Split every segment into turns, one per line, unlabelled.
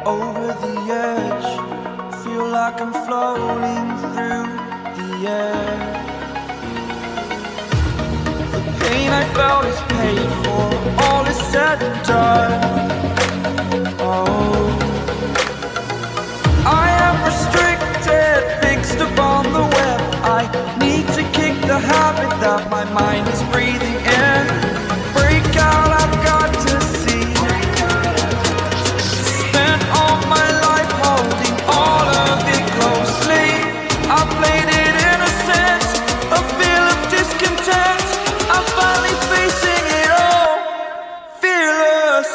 Over the edge, feel like I'm floating through the air. The pain I felt is paid for, all is said and done. Oh, I am restricted, fixed upon the web. I need to kick the habit that my mind is breathing in. Break out, I've got to see. Spent all my life holding all of it closely. I played it innocent, a feel of discontent. I'm finally facing it all, fearless.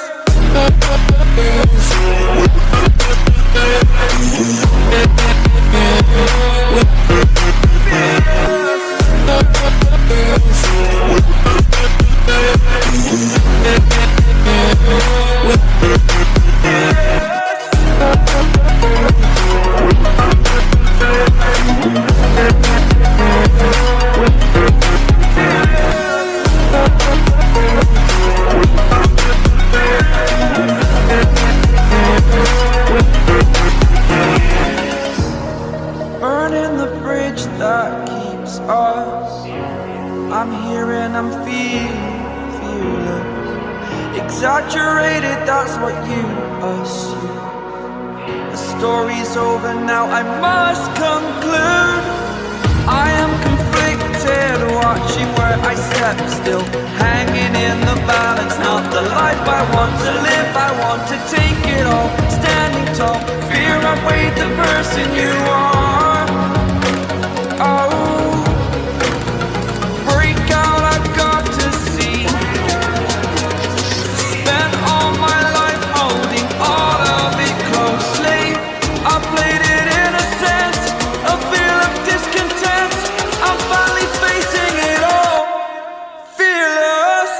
Burning the bridge that keeps us. I'm here and I'm feeling fearless. Exaggerated, that's what you assume. The story's over now, I must conclude. I am conflicted, watching where I step still, hanging in the balance. Not the life I want to live, I want to take it all. Standing tall, fear outweighed the person you are. Oh, break out, I've got to see. Spent all my life holding all of it closely. I played it innocent, a feel of discontent. I'm finally facing it all, fearless.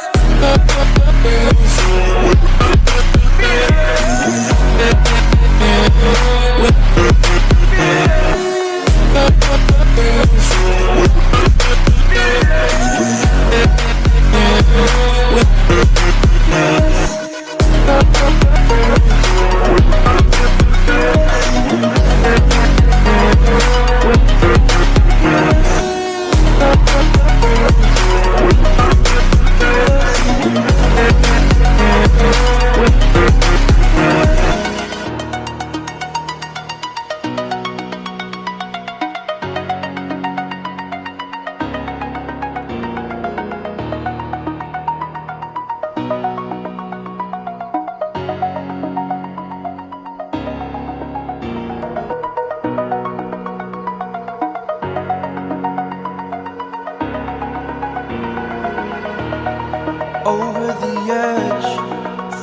Over the edge,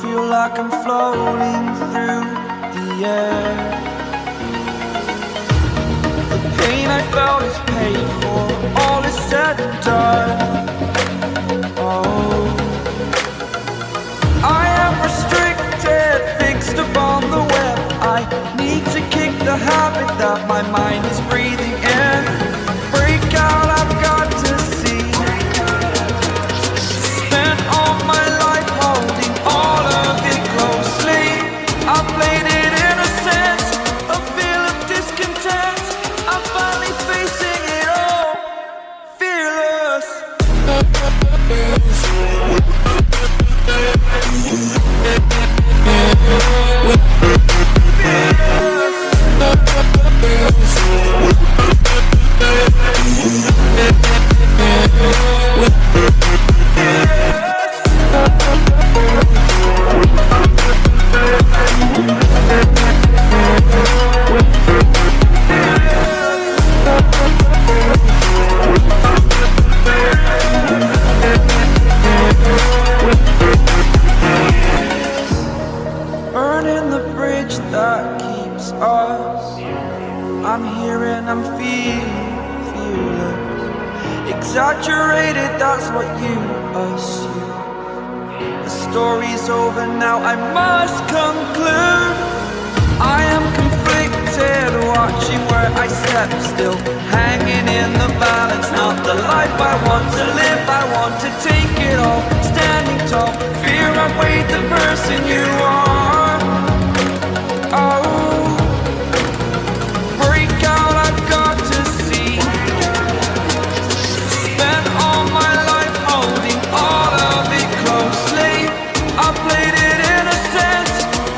feel like I'm floating through the air. The pain I felt is paid for, all is said and done. Oh, I am restricted, fixed upon the web. I need to kick the habit that my mind is breathing in. Break out, I've got to see. Spent all my life holding all of it closely. I played it innocent, a feel of discontent. I'm finally facing it all, exaggerated, that's what you assume. The story's over now, I must conclude. I am conflicted, watching where I step, still hanging in the balance. Not the life I want to live, I want to take it all. Standing tall, fear I've weighed the person you are. Oh, break out, I've got to see. Spent all my life holding all of it closely. I played it innocent,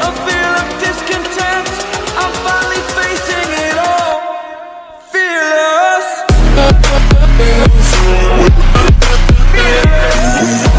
a feel of discontent. I'm finally facing it all, fearless. Fearless.